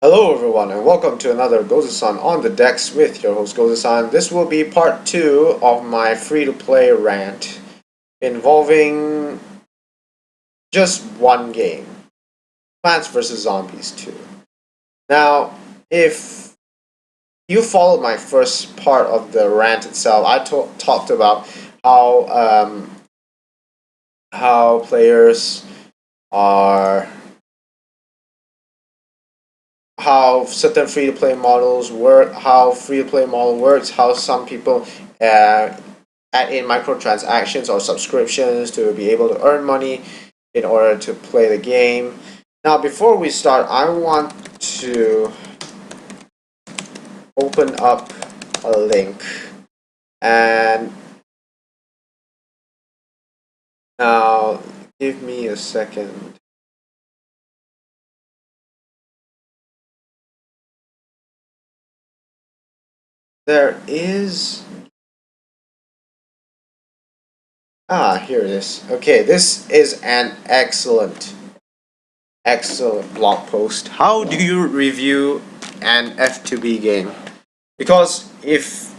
Hello everyone and welcome to another Gozasan on the decks with your host Gozasan. This will be part 2 of my free-to-play rant involving just one game, Plants vs. Zombies 2. Now, if you followed my first part of the rant itself, I talked about how players are how certain free-to-play models work, how free-to-play model works, how some people add in microtransactions or subscriptions to be able to earn money in order to play the game. Now, before we start, I want to open up a link, and now give me a second. There is here it is. Okay, this is an excellent blog post. How do you review an F2B game? Because if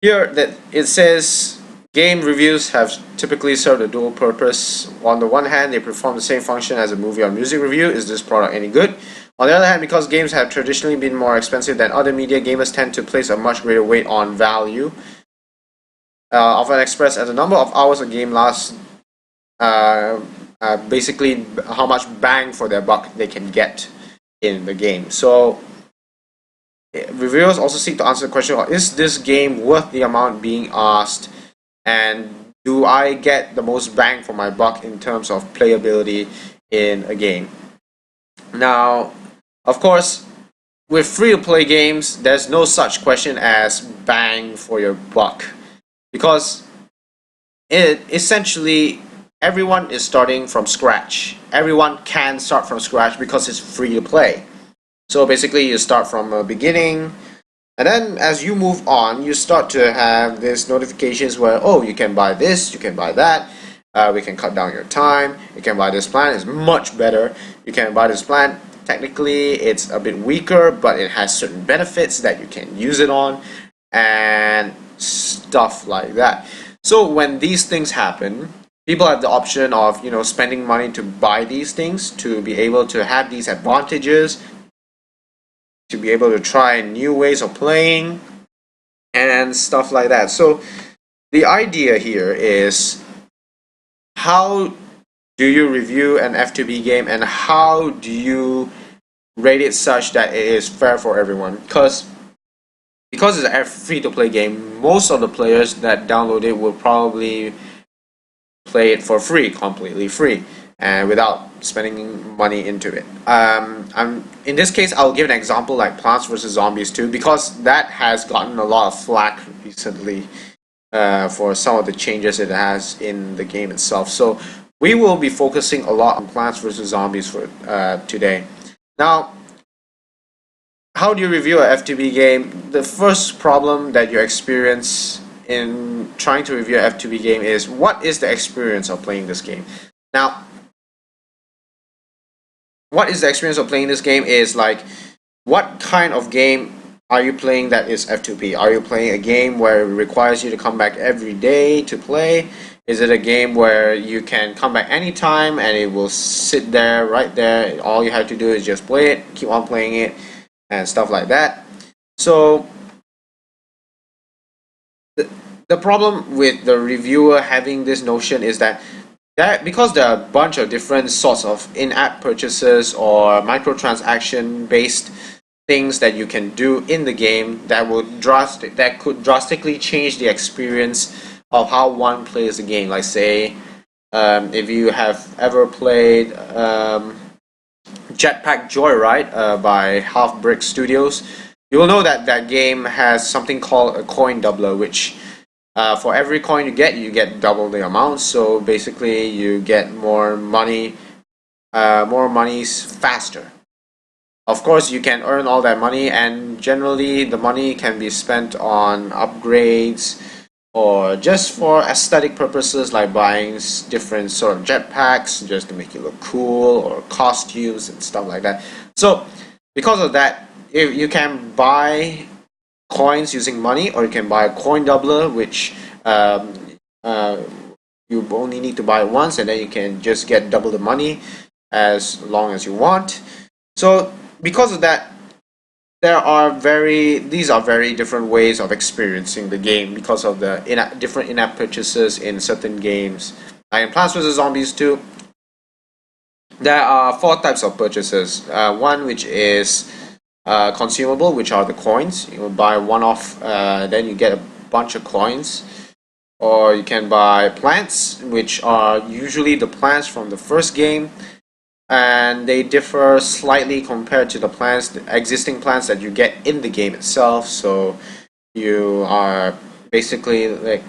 here that it says game reviews have typically served a dual purpose. On the one hand, they perform the same function as a movie or music review. Is this product any good? On the other hand, because games have traditionally been more expensive than other media, gamers tend to place a much greater weight on value, often expressed as the number of hours a game lasts, basically how much bang for their buck they can get in the game. So reviewers also seek to answer the question, is this game worth the amount being asked, and do I get the most bang for my buck in terms of playability in a game? Now, of course, with free-to-play games, there's no such question as bang for your buck, because it essentially everyone is starting from scratch. Everyone can start from scratch because it's free to play. So basically, you start from the beginning, and then as you move on, you start to have these notifications where, oh, you can buy this, you can buy that. We can cut down your time. You can buy this plan. It's much better. You can buy this plan. Technically, it's a bit weaker, but it has certain benefits that you can use it on, and stuff like that. So when these things happen, people have the option of spending money to buy these things, to be able to have these advantages, to be able to try new ways of playing and stuff like that. So the idea here is, how do you review an F2B game, and how do you rate it such that it is fair for everyone? Because it's a free-to-play game, most of the players that download it will probably play it for free, completely free, and without spending money into it. In this case, I'll give an example like Plants vs. Zombies 2, because that has gotten a lot of flack recently for some of the changes it has in the game itself. So we will be focusing a lot on Plants vs. Zombies for today. Now, how do you review a F2B game? The first problem that you experience in trying to review an F2B game is, what is the experience of playing this game? Now, what is the experience of playing this game is like, what kind of game are you playing that is F2P? Are you playing a game where it requires you to come back every day to play? Is it a game where you can come back anytime and it will sit there, right there? All you have to do is just play it, keep on playing it, and stuff like that. So the problem with the reviewer having this notion is that because there are a bunch of different sorts of in-app purchases or microtransaction based things that you can do in the game that could drastically change the experience of how one plays the game. Like, say, if you have ever played Jetpack Joyride by Half Brick Studios, you will know that that game has something called a coin doubler, which for every coin you get double the amount. So basically, you get more money, faster. Of course, you can earn all that money, and generally the money can be spent on upgrades or just for aesthetic purposes like buying different sort of jetpacks just to make you look cool, or costumes and stuff like that. So because of that, if you can buy coins using money, or you can buy a coin doubler, which you only need to buy it once and then you can just get double the money as long as you want. So because of that, these are very different ways of experiencing the game because of the different in-app purchases in certain games. Like in Plants vs Zombies 2, there are 4 types of purchases. One which is consumable, which are the coins. You will buy one off, then you get a bunch of coins. Or you can buy plants, which are usually the plants from the first game, and they differ slightly compared to the existing plants that you get in the game itself. So you are basically like,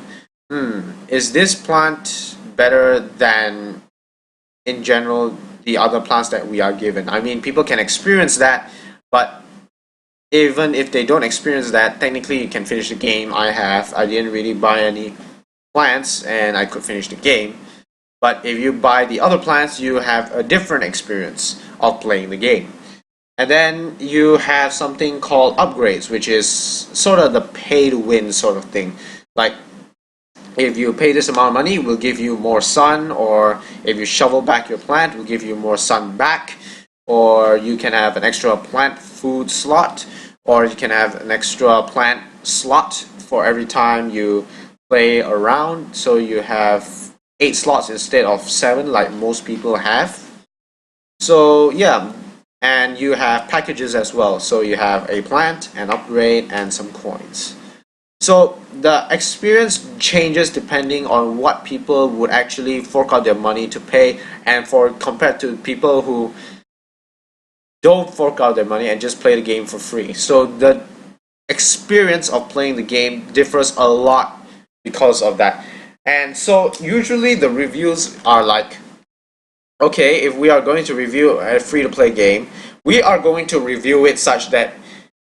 is this plant better than in general the other plants that we are given? I mean, people can experience that, but even if they don't experience that, technically you can finish the game. I didn't really buy any plants and I could finish the game. But if you buy the other plants, you have a different experience of playing the game. And then you have something called upgrades, which is sort of the pay to win sort of thing. Like, if you pay this amount of money, we'll give you more sun, or if you shovel back your plant, we'll give you more sun back, or you can have an extra plant food slot, or you can have an extra plant slot for every time you play around. So you have 8 slots instead of 7 like most people have. So yeah, and you have packages as well. So you have a plant, an upgrade, and some coins. So the experience changes depending on what people would actually fork out their money to pay, and for compared to people who don't fork out their money and just play the game for free. So the experience of playing the game differs a lot because of that. And so usually the reviews are like, okay, if we are going to review a free-to-play game, we are going to review it such that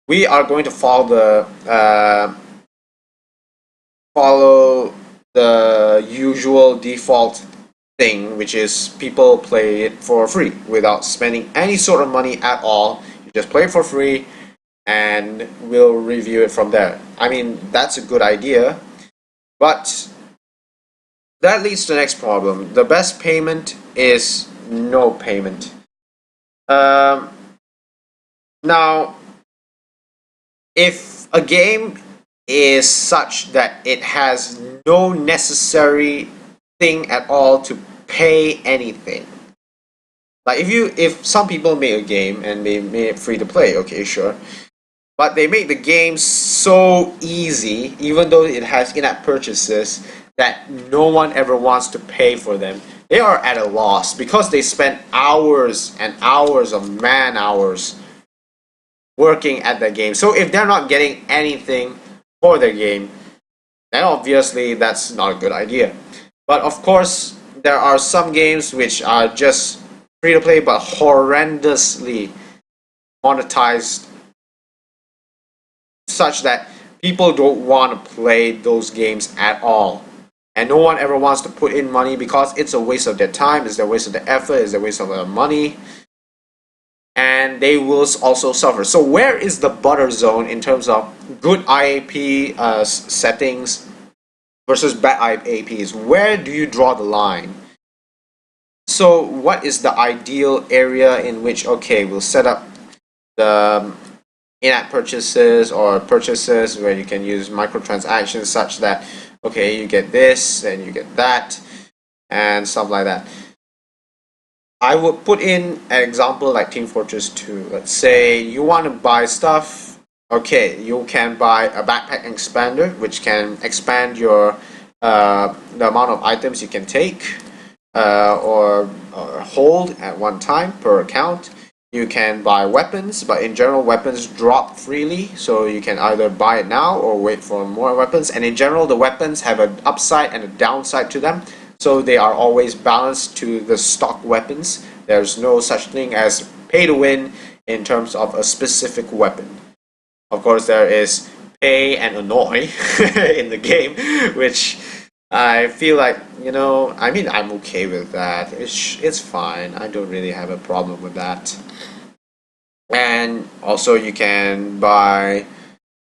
we are going to follow the usual default thing, which is people play it for free without spending any sort of money at all. You just play it for free and we'll review it from there. I mean, that's a good idea, but that leads to the next problem. The best payment is no payment. Now, if a game is such that it has no necessary thing at all to pay anything, like if some people make a game and they made it free to play, okay, sure, but they make the game so easy, even though it has in-app purchases, that no one ever wants to pay for them, they are at a loss because they spend hours and hours of man hours working at the game. So if they're not getting anything for their game, then obviously that's not a good idea. But of course, there are some games which are just free to play but horrendously monetized, such that people don't want to play those games at all. And no one ever wants to put in money because it's a waste of their time, it's a waste of their effort, it's a waste of their money. And they will also suffer. So where is the butter zone in terms of good IAP settings versus bad IAPs? Where do you draw the line? So what is the ideal area in which, okay, we'll set up the in-app purchases or purchases where you can use microtransactions such that, okay, you get this and you get that and stuff like that. I would put in an example like Team Fortress 2. Let's say you want to buy stuff. Okay, you can buy a backpack expander, which can expand your the amount of items you can take or hold at one time per account. You can buy weapons, but in general weapons drop freely, so you can either buy it now or wait for more weapons. And in general, the weapons have an upside and a downside to them, so they are always balanced to the stock weapons. There's no such thing as pay to win in terms of a specific weapon. Of course, there is pay and annoy in the game, which I feel like, I mean, I'm okay with that. It's fine. I don't really have a problem with that. And also, you can buy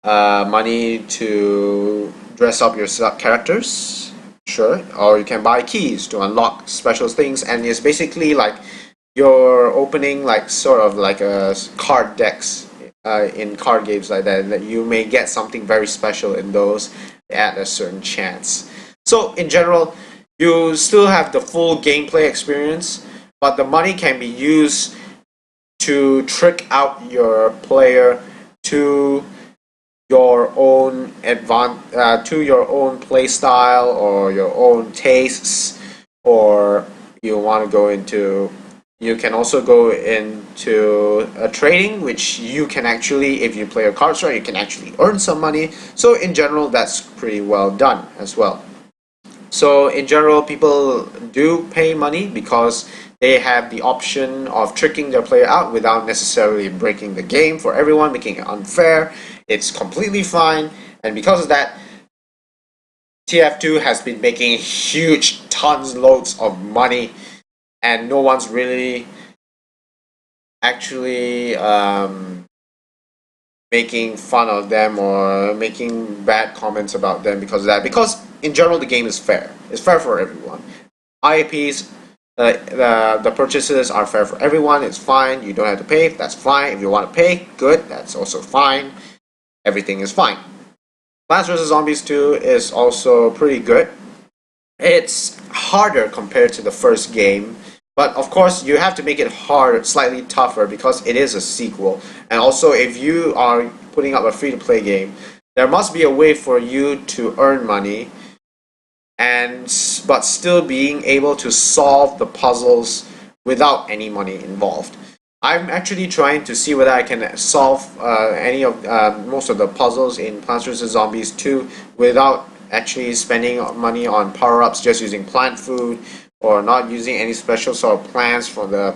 money to dress up your characters, sure, or you can buy keys to unlock special things, and it's basically like you're opening like sort of like a card decks in card games like that, and that you may get something very special in those at a certain chance. So in general, you still have the full gameplay experience, but the money can be used to trick out your player to your own to your own play style or your own tastes, or you want to go into. You can also go into trading, which you can actually, if you play your cards right, you can actually earn some money. So in general, that's pretty well done as well. So in general, people do pay money because they have the option of tricking their player out without necessarily breaking the game for everyone, making it unfair. It's completely fine, and because of that, TF2 has been making huge tons loads of money, and no one's really actually making fun of them or making bad comments about them because of that. Because in general, the game is fair. It's fair for everyone. IAPs, the purchases are fair for everyone. It's fine. You don't have to pay. That's fine. If you want to pay, good. That's also fine. Everything is fine. Plants vs. Zombies 2 is also pretty good. It's harder compared to the first game, but of course you have to make it hard, slightly tougher, because it is a sequel. And also, if you are putting up a free-to-play game, there must be a way for you to earn money but still being able to solve the puzzles without any money involved. I'm actually trying to see whether I can solve most of the puzzles in Plants vs. Zombies 2 without actually spending money on power-ups, just using plant food or not using any special sort of plants from the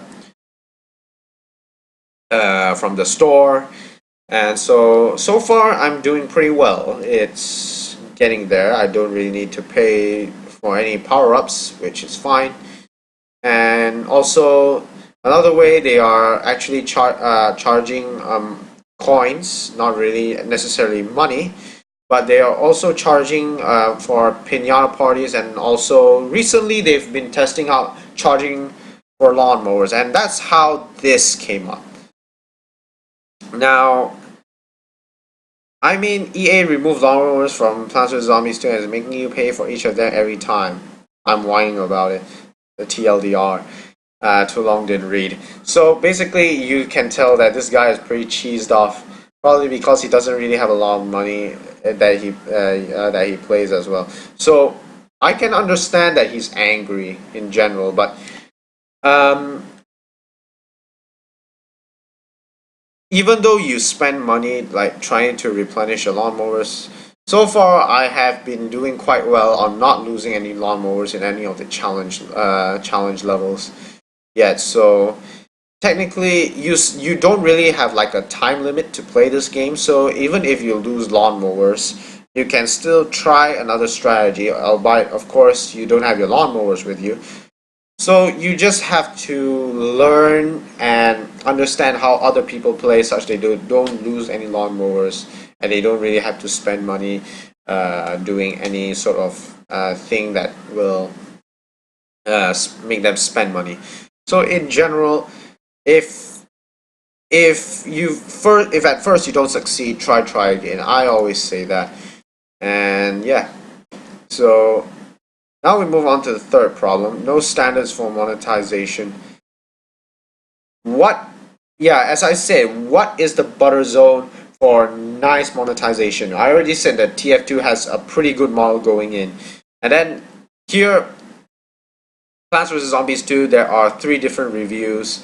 store. And so far I'm doing pretty well. It's getting there. I don't really need to pay for any power-ups, which is fine. And also, another way, they are actually charging coins, not really necessarily money, but they are also charging for pinata parties, and also recently they've been testing out charging for lawnmowers, and that's how this came up. Now, I mean, EA removed lawnmowers from Plants vs. Zombies 2 and is making you pay for each of them every time. I'm whining about it. The TLDR. Too long didn't read. So basically, you can tell that this guy is pretty cheesed off, probably because he doesn't really have a lot of money that he plays as well. So I can understand that he's angry in general, but even though you spend money like trying to replenish your lawnmowers, so far I have been doing quite well on not losing any lawnmowers in any of the challenge levels yet. So technically you don't really have like a time limit to play this game, so even if you lose lawnmowers, you can still try another strategy, albeit of course you don't have your lawnmowers with you. So you just have to learn and understand how other people play, such they don't lose any lawnmowers and they don't really have to spend money doing any sort of thing that will make them spend money. So in general, if at first you don't succeed, try again. I always say that. And yeah, so now we move on to the third problem: no standards for monetization. As I said, what is the butter zone for nice monetization? I already said that TF2 has a pretty good model going in, and then here, Plants vs. Zombies 2, there are 3 different reviews.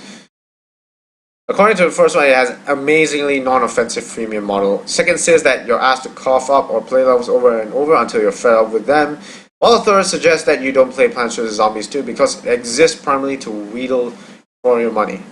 According to the first one, it has amazingly non-offensive freemium model. Second says that you're asked to cough up or play levels over and over until you're fed up with them. While the third suggests that you don't play Plants vs. Zombies 2 because it exists primarily to wheedle for your money.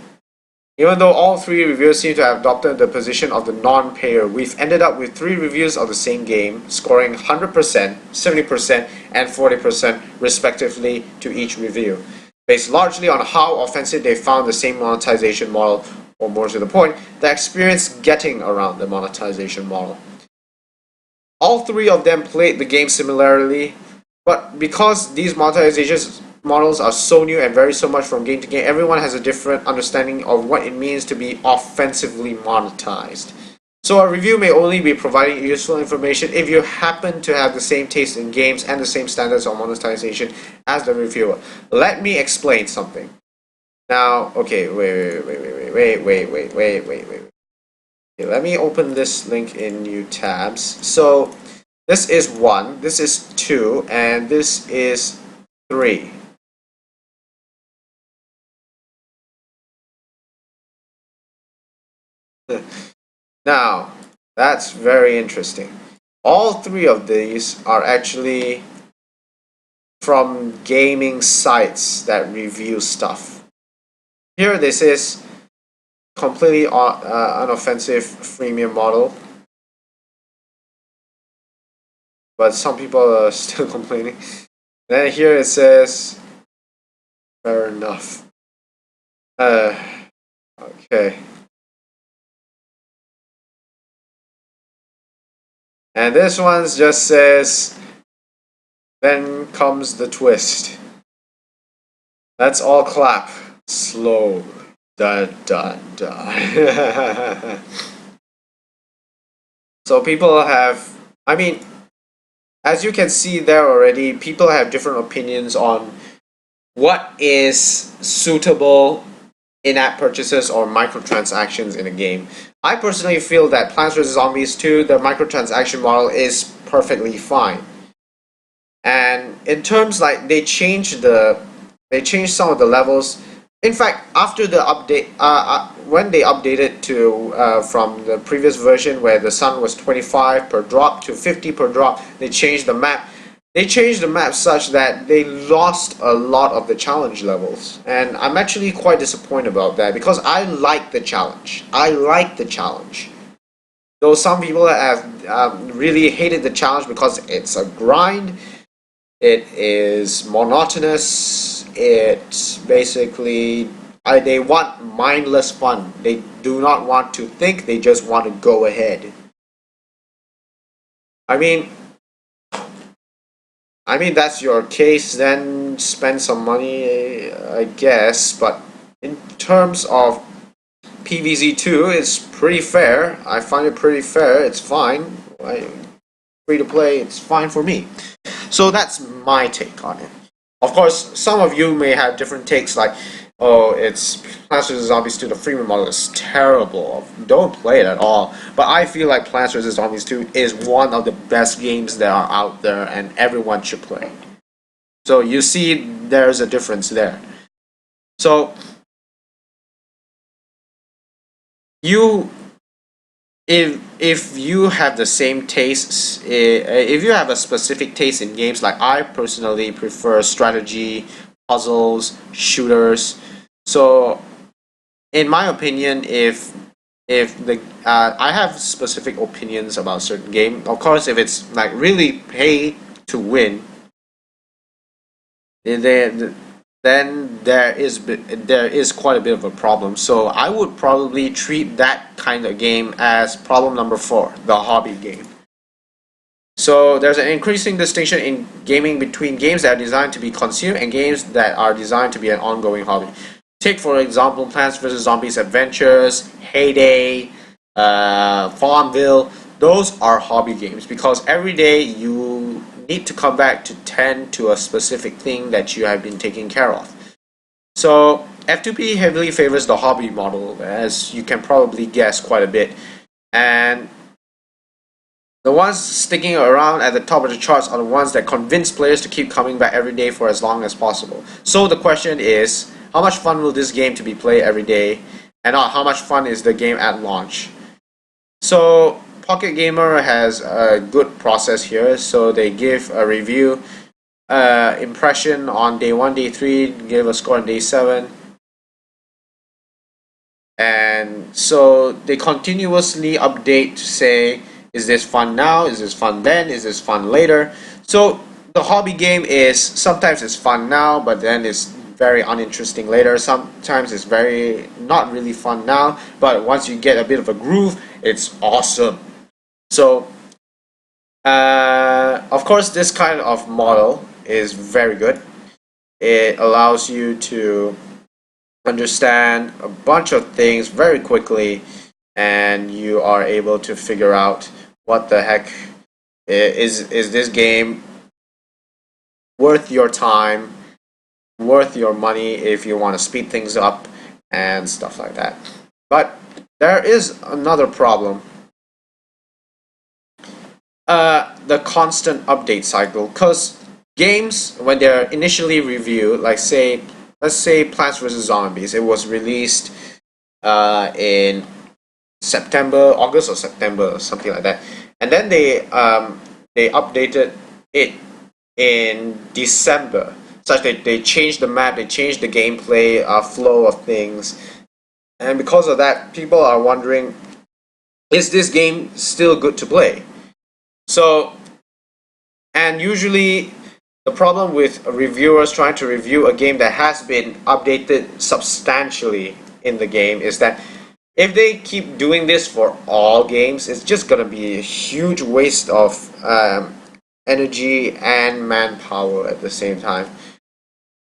Even though all three reviewers seem to have adopted the position of the non-payer, we've ended up with 3 reviews of the same game, scoring 100%, 70%, and 40% respectively to each review, based largely on how offensive they found the same monetization model, or more to the point, the experience getting around the monetization model. All 3 of them played the game similarly, but because these monetization models are so new and vary so much from game to game, everyone has a different understanding of what it means to be offensively monetized. So a review may only be providing useful information if you happen to have the same taste in games and the same standards of monetization as the reviewer. Let me explain something. Now, okay, wait. Okay, let me open this link in new tabs. So this is 1, this is 2, and this is 3. Now, that's very interesting. All 3 of these are actually from gaming sites that review stuff. Here this is completely unoffensive freemium model, but some people are still complaining. Then here it says fair enough. Okay. And this one just says, then comes the twist. Let's all clap. Slow. Dun dun dun. So people have, I mean, as you can see there already, people have different opinions on what is suitable in-app purchases or microtransactions in a game. I personally feel that Plants vs Zombies 2, the microtransaction model is perfectly fine. And in terms like they changed some of the levels. In fact, after the update, when they updated to from the previous version where the sun was 25 per drop to 50 per drop, they changed the map. They changed the map such that they lost a lot of the challenge levels, and I'm actually quite disappointed about that because I like the challenge. Though some people have really hated the challenge because it's a grind, it is monotonous, it's basically they want mindless fun. They do not want to think, they just want to go ahead. I mean that's your case, then spend some money, I guess, but in terms of PVZ2, it's pretty fair. I find it pretty fair. It's fine. Free to play, it's fine for me. So that's my take on it. Of course, some of you may have different takes, like, oh, it's Plants vs Zombies 2, the freemium model is terrible. Don't play it at all. But I feel like Plants vs Zombies 2 is one of the best games that are out there and everyone should play. So you see there's a difference there. So if you have the same tastes, if you have a specific taste in games, like I personally prefer strategy, puzzles, shooters. So in my opinion, if the I have specific opinions about certain game. Of course, if it's like really pay to win, then there is quite a bit of a problem. So I would probably treat that kind of game as problem number 4, the hobby game. So there's an increasing distinction in gaming between games that are designed to be consumed and games that are designed to be an ongoing hobby. Take for example Plants vs Zombies Adventures, Heyday, Farmville. Those are hobby games because every day you need to come back to tend to a specific thing that you have been taking care of. So F2P heavily favors the hobby model, as you can probably guess quite a bit, and the ones sticking around at the top of the charts are the ones that convince players to keep coming back every day for as long as possible. So the question is, how much fun will this game to be played every day, and not how much fun is the game at launch? So Pocket Gamer has a good process here. So they give a review, impression on day 1, day 3, give a score on day 7. And so they continuously update to say, is this fun now? Is this fun then? Is this fun later? So the hobby game is sometimes it's fun now, but then it's very uninteresting later. Sometimes it's very not really fun now, but once you get a bit of a groove, it's awesome. So of course, this kind of model is very good. It allows you to understand a bunch of things very quickly, and you are able to figure out what the heck is this game worth your time, worth your money if you want to speed things up and stuff like that. But there is another problem. The constant update cycle, because games, when they're initially reviewed, like let's say Plants vs Zombies, it was released in August or September or something like that, and then they updated it in December, such that they changed the map, they changed the gameplay flow of things, and because of that, people are wondering, is this game still good to play? So, and usually the problem with reviewers trying to review a game that has been updated substantially in the game is that if they keep doing this for all games, it's just going to be a huge waste of energy and manpower at the same time.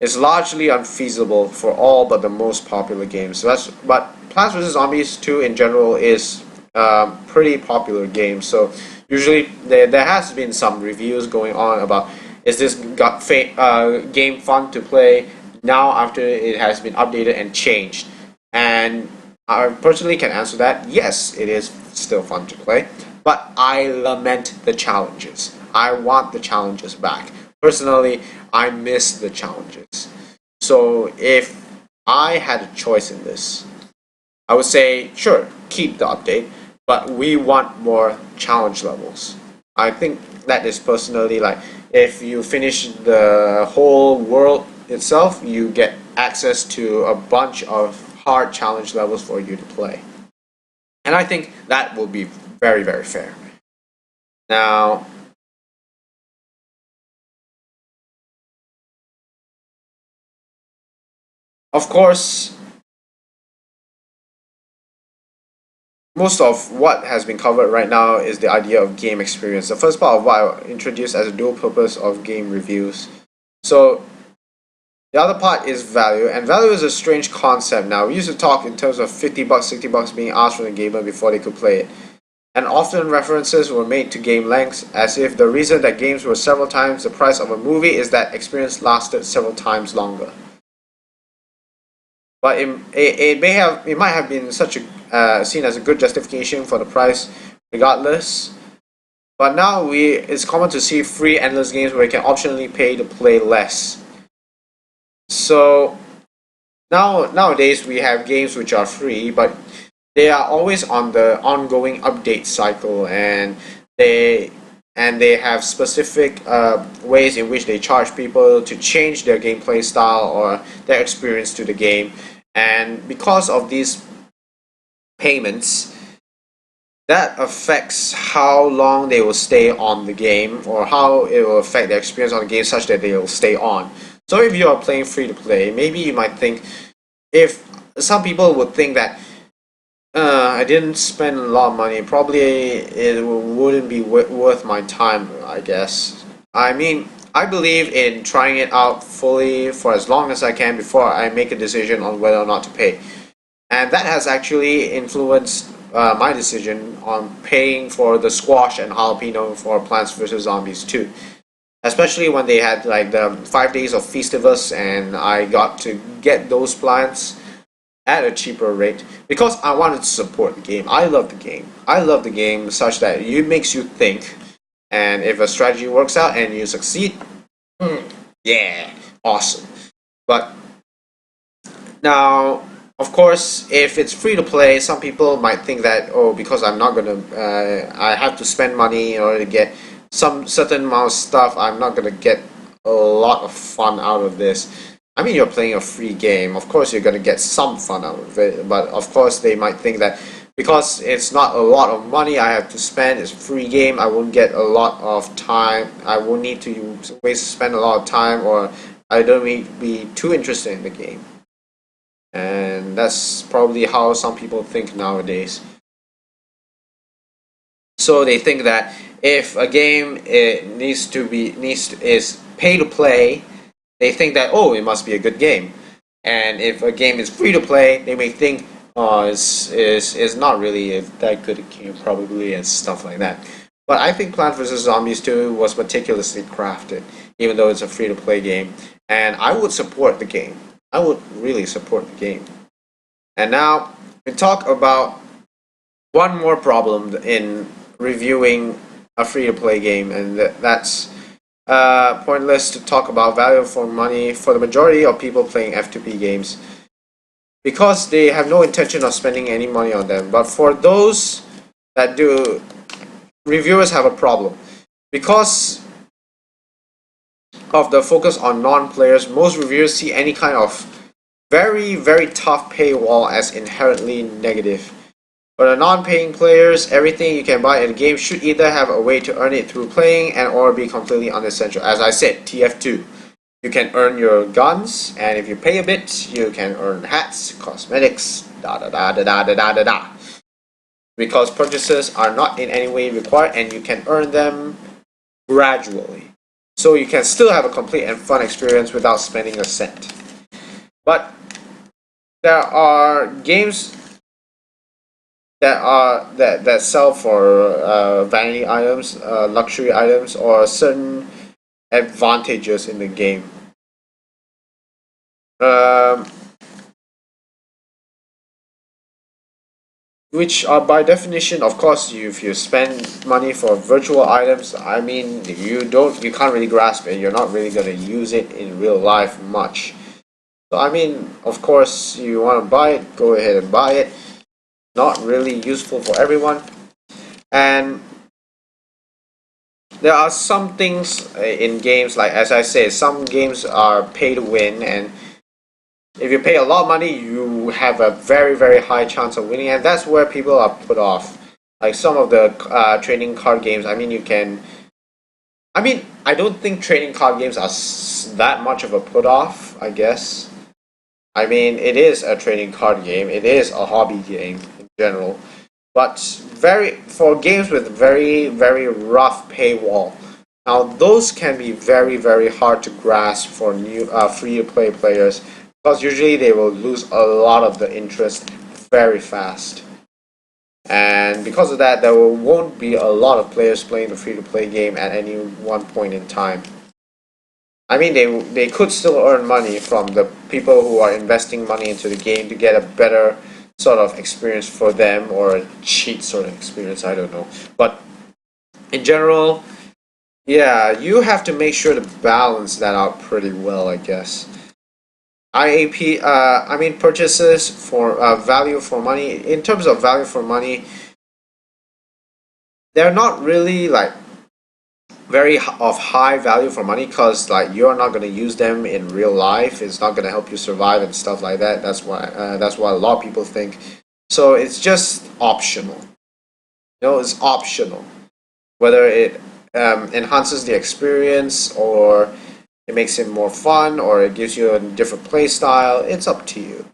It's largely unfeasible for all but the most popular games. But Plants vs Zombies 2 in general is a pretty popular game, so usually there has been some reviews going on about, is this game fun to play now after it has been updated and changed? And I personally can answer that, yes, it is still fun to play, but I lament the challenges. I want the challenges back. Personally, I miss the challenges. So if I had a choice in this, I would say, sure, keep the update, but we want more challenge levels. I think that is personally, like, if you finish the whole world itself, you get access to a bunch of hard challenge levels for you to play. And I think that will be very, very fair. Now, of course, most of what has been covered right now is the idea of game experience. The first part of what I introduced as a dual purpose of game reviews. So the other part is value, and value is a strange concept now. We used to talk in terms of $50, $60 being asked from the gamer before they could play it. And often references were made to game lengths, as if the reason that games were several times the price of a movie is that experience lasted several times longer. But it might have been such a seen as a good justification for the price, regardless. But now it's common to see free endless games where you can optionally pay to play less. So nowadays we have games which are free, but they are always on the ongoing update cycle, and they have specific ways in which they charge people to change their gameplay style or their experience to the game. And because of these payments, that affects how long they will stay on the game, or how it will affect their experience on the game such that they will stay on. So if you are playing free to play, maybe you might think, if some people would think that I didn't spend a lot of money, probably it wouldn't be worth my time, I guess. I mean, I believe in trying it out fully for as long as I can before I make a decision on whether or not to pay. And that has actually influenced my decision on paying for the squash and jalapeno for Plants vs Zombies 2. Especially when they had like the 5 days of Festivus, and I got to get those plants at a cheaper rate because I wanted to support the game. I love the game. I love the game such that it makes you think, and if a strategy works out and you succeed, yeah, awesome. But now, of course, if it's free to play, some people might think that, oh, because I'm not gonna, I have to spend money in order to get some certain amount of stuff, I'm not gonna get a lot of fun out of this. I mean, you're playing a free game. Of course, you're going to get some fun out of it. But of course, they might think that because it's not a lot of money I have to spend, it's a free game, I won't get a lot of time. I won't need to spend a lot of time, or I don't need to be too interested in the game. And that's probably how some people think nowadays. So they think that if a game is pay to play, they think that, oh, it must be a good game. And if a game is free to play, they may think, oh, it's not really that good a game probably, and stuff like that. But I think Plants vs Zombies 2 was meticulously crafted, even though it's a free to play game, and I would support the game. I would really support the game. And now we talk about one more problem in reviewing a free to play game, and that's pointless to talk about value for money for the majority of people playing F2P games, because they have no intention of spending any money on them. But for those that do, reviewers have a problem. Because of the focus on non-players, most reviewers see any kind of very, very tough paywall as inherently negative. For the non-paying players, everything you can buy in the game should either have a way to earn it through playing and or be completely unessential. As I said, TF2. You can earn your guns, and if you pay a bit, you can earn hats, cosmetics, da da da da da da da da da. Because purchases are not in any way required, and you can earn them gradually. So you can still have a complete and fun experience without spending a cent. But there are games that sell for vanity items, luxury items, or certain advantages in the game. Which are by definition, of course, if you spend money for virtual items, I mean, you can't really grasp it. You're not really gonna use it in real life much. So I mean, of course, you want to buy it, go ahead and buy it. Not really useful for everyone, and there are some things in games, like as I say, some games are pay to win, and if you pay a lot of money, you have a very, very high chance of winning, and that's where people are put off. Like some of the trading card games, I mean, I don't think trading card games are that much of a put off, I guess. I mean, it is a trading card game, it is a hobby game in general, but for games with very, very rough paywall, now those can be very, very hard to grasp for new free to play players, because usually they will lose a lot of the interest very fast. And because of that, there won't be a lot of players playing the free to play game at any one point in time. I mean, they could still earn money from the people who are investing money into the game to get a better sort of experience for them, or a cheat sort of experience, I don't know. But in general, yeah, you have to make sure to balance that out pretty well, I guess. IAP, I mean, purchases for value for money. In terms of value for money, they're not really like very of high value for money, because like you're not going to use them in real life. It's not going to help you survive and stuff like that. That's why a lot of people think. So it's just optional. It's optional. Whether it enhances the experience, or it makes it more fun, or it gives you a different play style, it's up to you.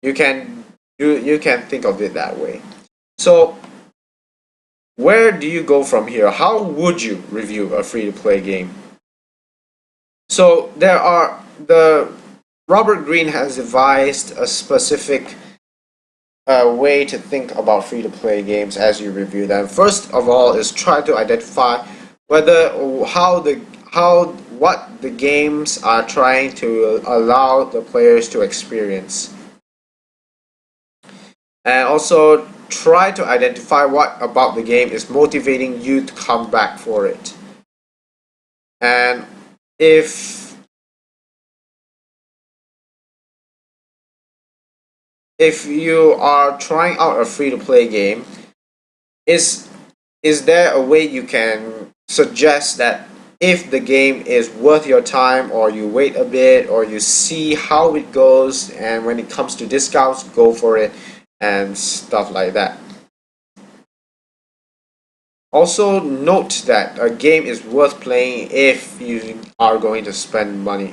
You can think of it that way. So where do you go from here? How would you review a free-to-play game? So Robert Greene has devised a specific way to think about free-to-play games as you review them. First of all, is try to identify what the games are trying to allow the players to experience, and also try to identify what about the game is motivating you to come back for it. And if you are trying out a free-to-play game, is there a way you can suggest that if the game is worth your time, or you wait a bit, or you see how it goes, and when it comes to discounts, go for it and stuff like that. Also note that a game is worth playing if you are going to spend money.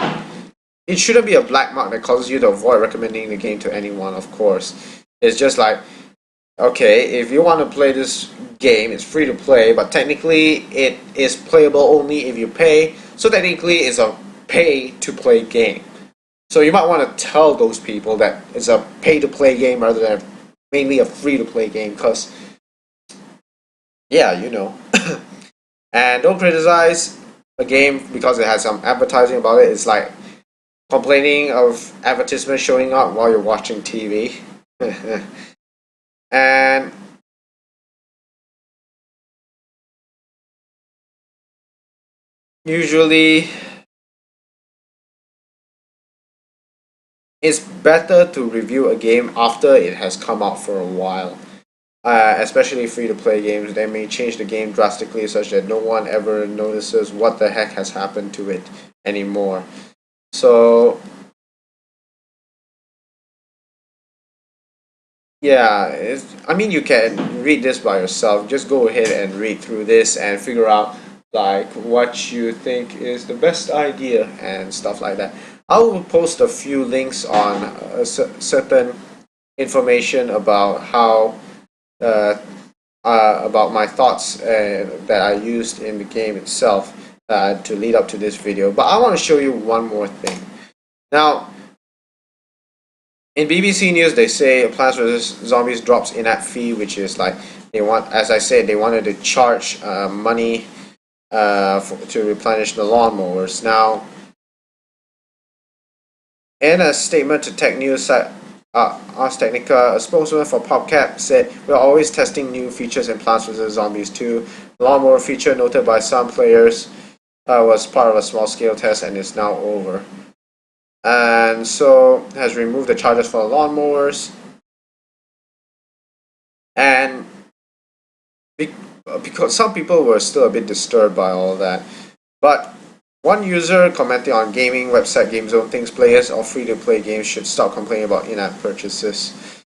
It shouldn't be a black mark that causes you to avoid recommending the game to anyone, of course. It's just like, okay, if you want to play this game, it's free to play, but technically it is playable only if you pay, so technically it's a pay to play game. So you might want to tell those people that it's a pay to play game rather than mainly a free to play game, because yeah, you know. And don't criticize a game because it has some advertising about it. It's like complaining of advertisements showing up while you're watching TV. And usually it's better to review a game after it has come out for a while. Especially free-to-play games, they may change the game drastically such that no one ever notices what the heck has happened to it anymore. So yeah, I mean, you can read this by yourself. Just go ahead and read through this and figure out like what you think is the best idea and stuff like that. I will post a few links on certain information about how about my thoughts that I used in the game itself to lead up to this video. But I want to show you one more thing. Now, in BBC News, they say Plants vs Zombies drops in-app fee, which is like they want, as I said, they wanted to charge money to replenish the lawnmowers. Now, in a statement to Tech News site Ars Technica, a spokesman for PopCap said, "We're always testing new features in Plants vs Zombies 2. The lawnmower feature, noted by some players, was part of a small-scale test and is now over." And so has removed the charges for the lawnmowers. And because some people were still a bit disturbed by all that, but one user commenting on gaming website GameZone thinks players of free-to-play games should stop complaining about in-app purchases.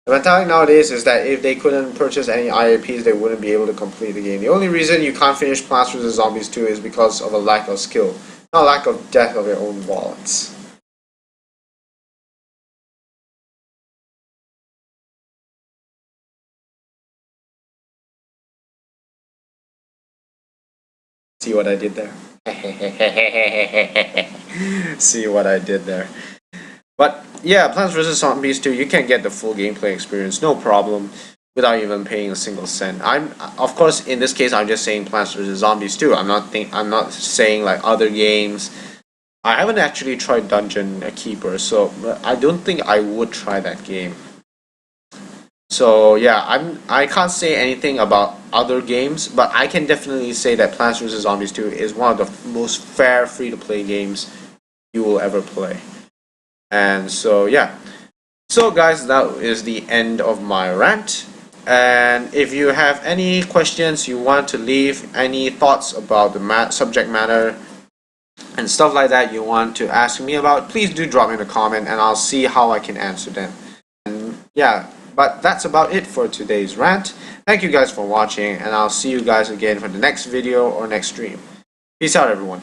The mentality nowadays is that if they couldn't purchase any IAPs, they wouldn't be able to complete the game. The only reason you can't finish Plants vs Zombies 2 is because of a lack of skill, not a lack of depth of your own wallets. See what I did there? See what I did there? But yeah, Plants vs Zombies 2, you can get the full gameplay experience, no problem, without even paying a single cent. Of course, in this case, I'm just saying Plants vs Zombies 2. I'm not saying like other games. I haven't actually tried Dungeon Keeper, so I don't think I would try that game. So yeah, I can't say anything about other games, but I can definitely say that Plants vs Zombies 2 is one of the most fair free-to-play games you will ever play. And so yeah, so guys, that is the end of my rant. And if you have any questions you want to leave, any thoughts about the subject matter and stuff like that you want to ask me about, please do drop me in a comment and I'll see how I can answer them. And yeah, but that's about it for today's rant. Thank you guys for watching, and I'll see you guys again for the next video or next stream. Peace out, everyone.